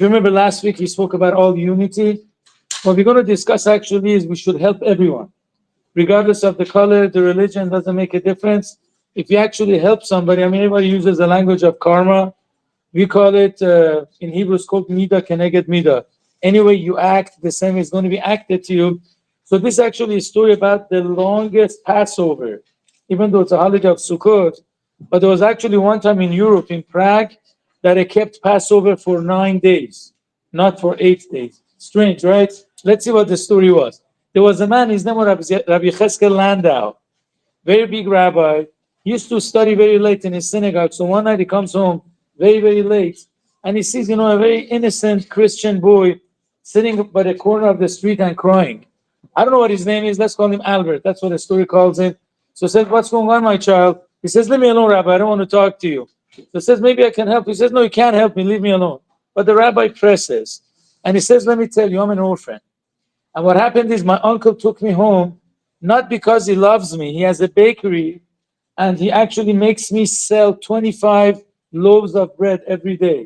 If you remember last week, we spoke about all unity. What we're going to discuss actually is we should help everyone, regardless of the color, the religion, doesn't make a difference. If you actually help somebody, I mean, everybody uses the language of karma. We call it, in Hebrew, it's called mida keneged mida. Any way you act, the same is going to be acted to you. So this is actually a story about the longest Passover, even though it's a holiday of Sukkot. But there was actually one time in Europe, in Prague, that it kept Passover for 9 days, not for 8 days. Strange, right? Let's see what the story was. There was a man, his name was Rabbi Cheskel Landau, very big rabbi. He used to study very late in his synagogue. So one night he comes home very, very late, and he sees, a very innocent Christian boy sitting by the corner of the street and crying. I don't know what his name is. Let's call him Albert. That's what the story calls him. So he says, "What's going on, my child?" He says, "Leave me alone, Rabbi. I don't want to talk to you." So he says, "Maybe I can help." He says, "No, you can't help me. Leave me alone." But the rabbi presses, and he says, "Let me tell you, I'm an orphan. And what happened is my uncle took me home, not because he loves me. He has a bakery, and he actually makes me sell 25 loaves of bread every day.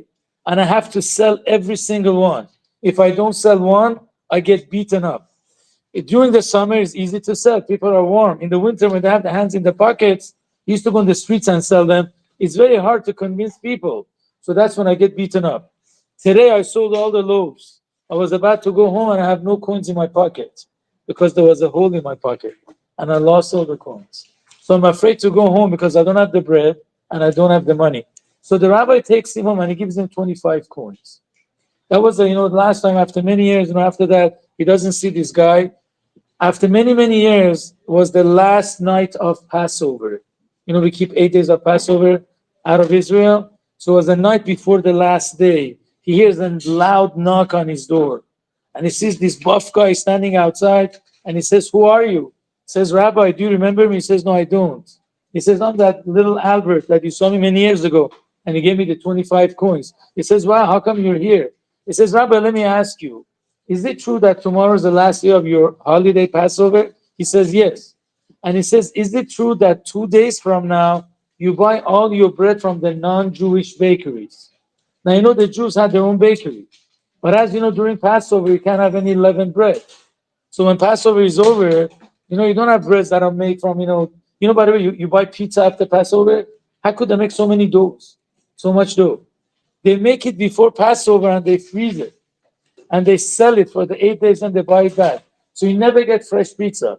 And I have to sell every single one. If I don't sell one, I get beaten up. During the summer, it's easy to sell. People are warm. In the winter, when they have their hands in the pockets, he used to go on the streets and sell them. It's very hard to convince people. So that's when I get beaten up. Today, I sold all the loaves. I was about to go home and I have no coins in my pocket because there was a hole in my pocket and I lost all the coins. So I'm afraid to go home because I don't have the bread and I don't have the money. So the rabbi takes him home and he gives him 25 coins. That was the last time. After many years, after that, he doesn't see this guy. After many, many years, was the last night of Passover. We keep 8 days of Passover out of Israel. So it was the night before the last day. He hears a loud knock on his door. And he sees this buff guy standing outside. And he says, "Who are you?" He says, "Rabbi, do you remember me?" He says, "No, I don't." He says, "I'm that little Albert that you saw me many years ago." And he gave me the 25 coins. He says, "Wow, how come you're here?" He says, "Rabbi, let me ask you, is it true that tomorrow is the last day of your holiday Passover?" He says, "Yes." And he says, "Is it true that 2 days from now, you buy all your bread from the non-Jewish bakeries?" Now, the Jews had their own bakery. But as you know, during Passover, you can't have any leavened bread. So when Passover is over, you don't have breads that are made from, by the way, you buy pizza after Passover. How could they make so many doughs? So much dough. They make it before Passover and they freeze it. And they sell it for the 8 days and they buy it back. So you never get fresh pizza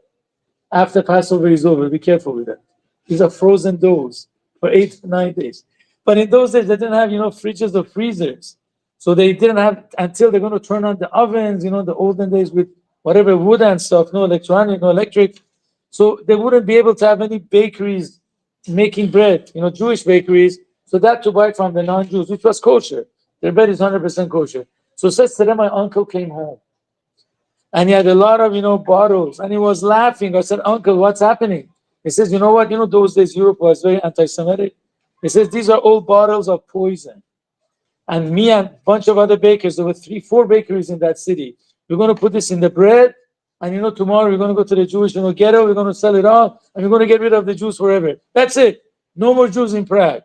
after Passover is over. Be careful with that. These are frozen doughs for 8 to 9 days. But in those days, they didn't have, fridges or freezers. So they didn't have, until they're going to turn on the ovens, the olden days with whatever wood and stuff, no electronic, no electric. So they wouldn't be able to have any bakeries making bread, Jewish bakeries. So that to buy from the non-Jews, which was kosher. Their bread is 100% kosher. So says today my uncle came home. And he had a lot of, bottles. And he was laughing. I said, "Uncle, what's happening?" He says, "You know what? Those days Europe was very anti-Semitic." He says, "These are all bottles of poison." And me and a bunch of other bakers, there were 3-4 bakeries in that city. We're going to put this in the bread. And tomorrow we're going to go to the Jewish ghetto. We're going to sell it all. And we're going to get rid of the Jews forever. That's it. No more Jews in Prague.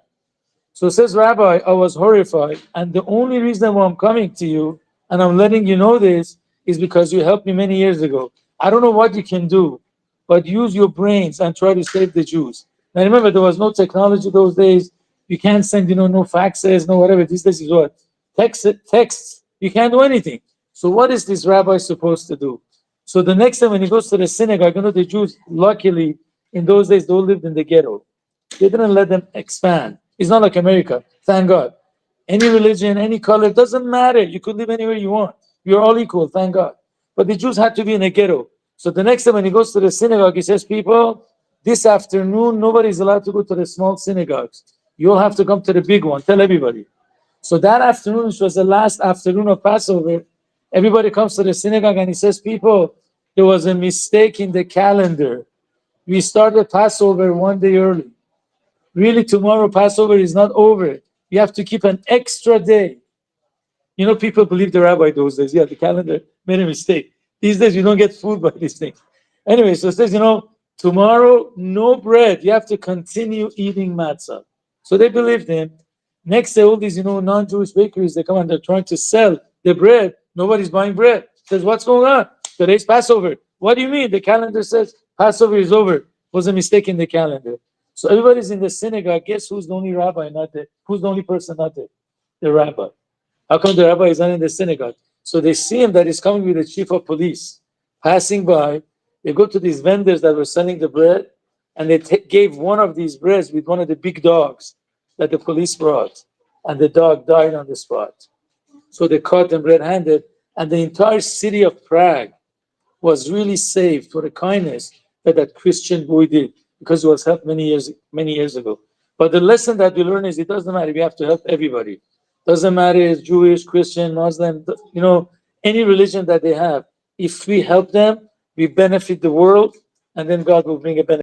So says Rabbi, I was horrified. And the only reason why I'm coming to you and I'm letting you know this is because you helped me many years ago. I don't know what you can do, but use your brains and try to save the Jews. Now remember, there was no technology those days. You can't send, no faxes, no whatever. These days is what? Texts. You can't do anything. So what is this rabbi supposed to do? So the next time when he goes to the synagogue, the Jews, luckily, in those days, they all lived in the ghetto. They didn't let them expand. It's not like America, thank God. Any religion, any color, doesn't matter. You could live anywhere you want. You're all equal, thank God. But the Jews had to be in a ghetto. So the next time when he goes to the synagogue, he says, "People, this afternoon, nobody's allowed to go to the small synagogues. You'll have to come to the big one. Tell everybody." So that afternoon, which was the last afternoon of Passover, everybody comes to the synagogue and he says, "People, there was a mistake in the calendar. We started Passover 1 day early. Really, tomorrow Passover is not over. You have to keep an extra day." People believe the rabbi those days. Yeah, the calendar made a mistake. These days, you don't get food by these things. Anyway, so it says, tomorrow, no bread. You have to continue eating matzah. So they believed him. Next day, all these, non-Jewish bakeries, they come and they're trying to sell the bread. Nobody's buying bread. Says, what's going on? Today's Passover. What do you mean? The calendar says Passover is over. Was a mistake in the calendar. So everybody's in the synagogue. Guess who's the only rabbi not there? Who's the only person not there? The rabbi. How come the rabbi is not in the synagogue? So they see him that he's coming with the chief of police. Passing by, they go to these vendors that were selling the bread, and they gave one of these breads with one of the big dogs that the police brought, and the dog died on the spot. So they caught them red-handed, and the entire city of Prague was really saved for the kindness that that Christian boy did, because he was helped many years ago. But the lesson that we learn is it doesn't matter. We have to help everybody. Doesn't matter if it's Jewish, Christian, Muslim, any religion that they have. If we help them, we benefit the world, and then God will bring a benefit.